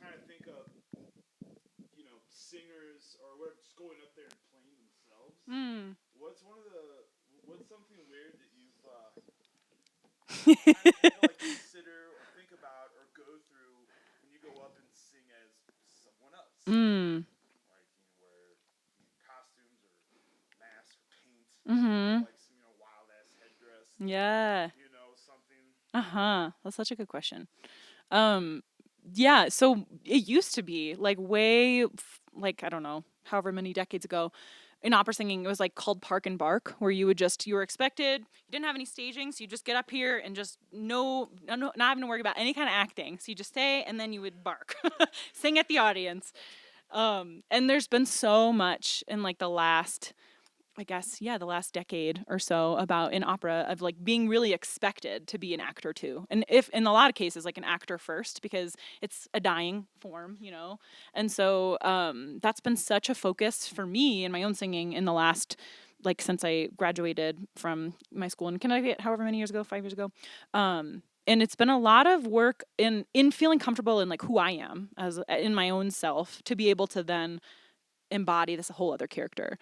kind of think of singers or whatever just going up there and playing themselves. Mm. What's something weird that you've kind of had to like consider or think about or go through when you go up and sing as someone else? Mm. Like wear costumes or masks or paint, Mm-hmm. like some wild ass headdress. Yeah. Something. Uh-huh. That's such a good question. Um, yeah, so it used to be like like I don't know, however many decades ago, in opera singing it was like called park and bark, where you were expected, you didn't have any staging, so you just get up here and just not having to worry about any kind of acting. So you just stay and then you would bark, sing at the audience. And there's been so much in like the last, I guess, yeah, the last decade or so about in opera of like being really expected to be an actor too. And if in a lot of cases, like an actor first, because it's a dying form. And so that's been such a focus for me in my own singing in the last, like since I graduated from my school in Connecticut, however many years ago, 5 years ago. And it's been a lot of work in feeling comfortable in like who I am as in my own self to be able to then embody this whole other character.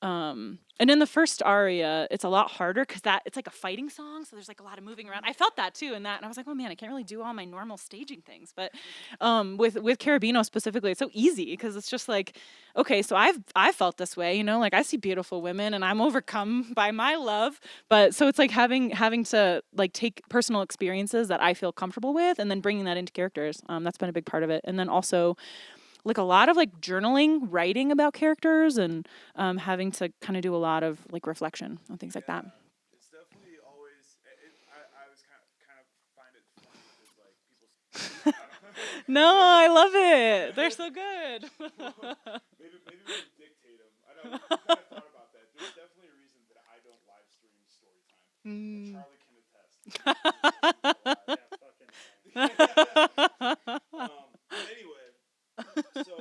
And in the first aria, it's a lot harder because that it's like a fighting song, so there's like a lot of moving around. I felt that too in that, and I was like, oh man, I can't really do all my normal staging things. But with Carabino specifically, it's so easy because it's just like, okay, so I felt this way, like I see beautiful women and I'm overcome by my love. But so it's like having to like take personal experiences that I feel comfortable with, and then bringing that into characters. That's been a big part of it, and then also like a lot of like journaling, writing about characters, and having to kind of do a lot of like reflection on things like that. It's definitely always. I always kind of find it funny because like people. No, I love it. They're so good. Maybe we can dictate them. I know we kind of thought about that. There's definitely a reason that I don't live stream story time. And Mm. Charlie can attest. Yeah, fucking. Anyway, so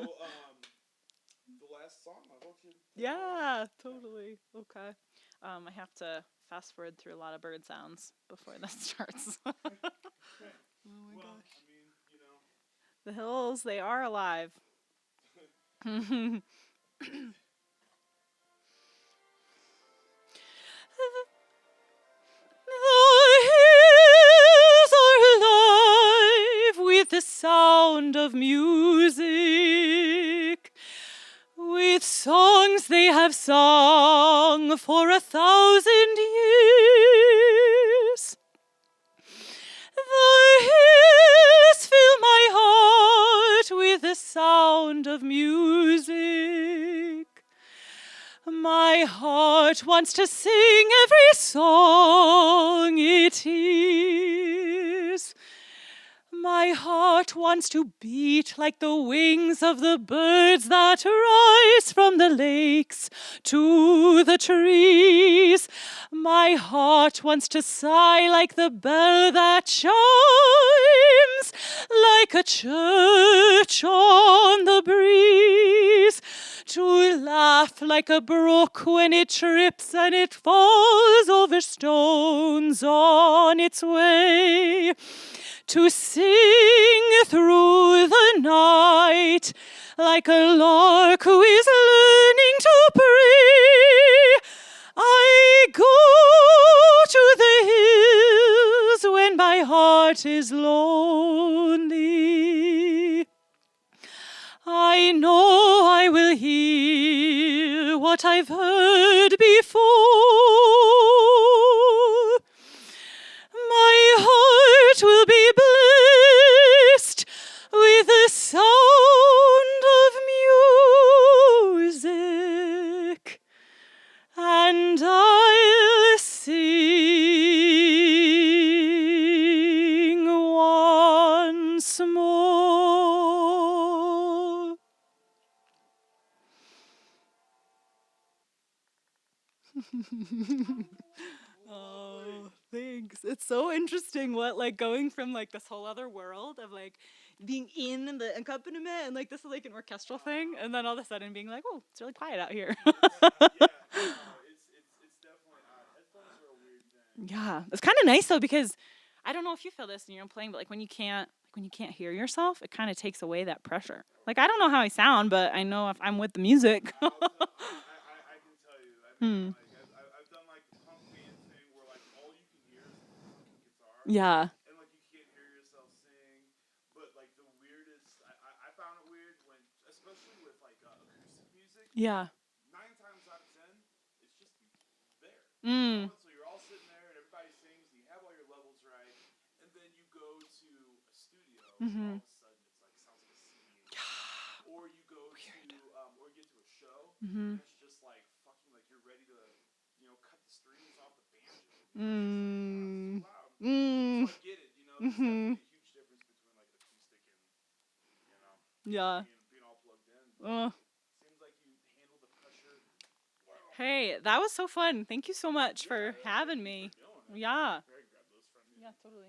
the last song. I want you. Yeah, totally. Okay. I have to fast forward through a lot of bird sounds before this starts. Oh my gosh. I mean, The hills, they are alive. The hills are alive with the sound of music, with songs they have sung for 1,000 years. The hills fill my heart with the sound of music. My heart wants to sing every song it hears. My heart wants to beat like the wings of the birds that rise from the lakes to the trees. My heart wants to sigh like the bell that chimes, like a church on the breeze, to laugh like a brook when it trips and it falls over stones on its way, to sing through the night like a lark who is learning to pray. I go to the hills when my heart is lonely. I know I will hear what I've heard before. My heart will be blessed with the sound of music, and I'll sing once more. Oh, thanks. It's so interesting what like going from like this whole other world of like being in the accompaniment and like this is like an orchestral thing, and then all of a sudden being like, oh, it's really quiet out here. it's definitely odd. Headphones are a weird thing. Yeah, it's kind of nice though because I don't know if you feel this when you're playing, but like when you can't Like when you can't hear yourself, it kind of takes away that pressure. Like I don't know how I sound, but I know if I'm with the music. I can tell you. I mean, Hmm. like I've done like the punk band thing where like all you can hear is the fucking guitar, Yeah. and like you can't hear yourself sing. But like the weirdest, I found it weird when, especially with like acoustic music. Yeah. 9 times out of 10, it's just there, you know. Mm. And so you're all sitting there, and everybody sings, and you have all your levels right, and then you go to a studio, and all Mhm. of a sudden it's like sounds like a 78, or you go to Weird. or get to a show, and Mhm. it's just like fucking like you're ready to, cut the strings off the banjo. It's just like it's too Mm. loud. So Mm. I get it. There's Mhm. definitely a huge difference between like acoustic and Yeah. being all plugged in, but Ugh. seems like you handle the pressure well. Hey, that was so fun. Thank you so much Yeah, for thank having you for me. doing it. Yeah. Greg grabbed those from you. Yeah, totally.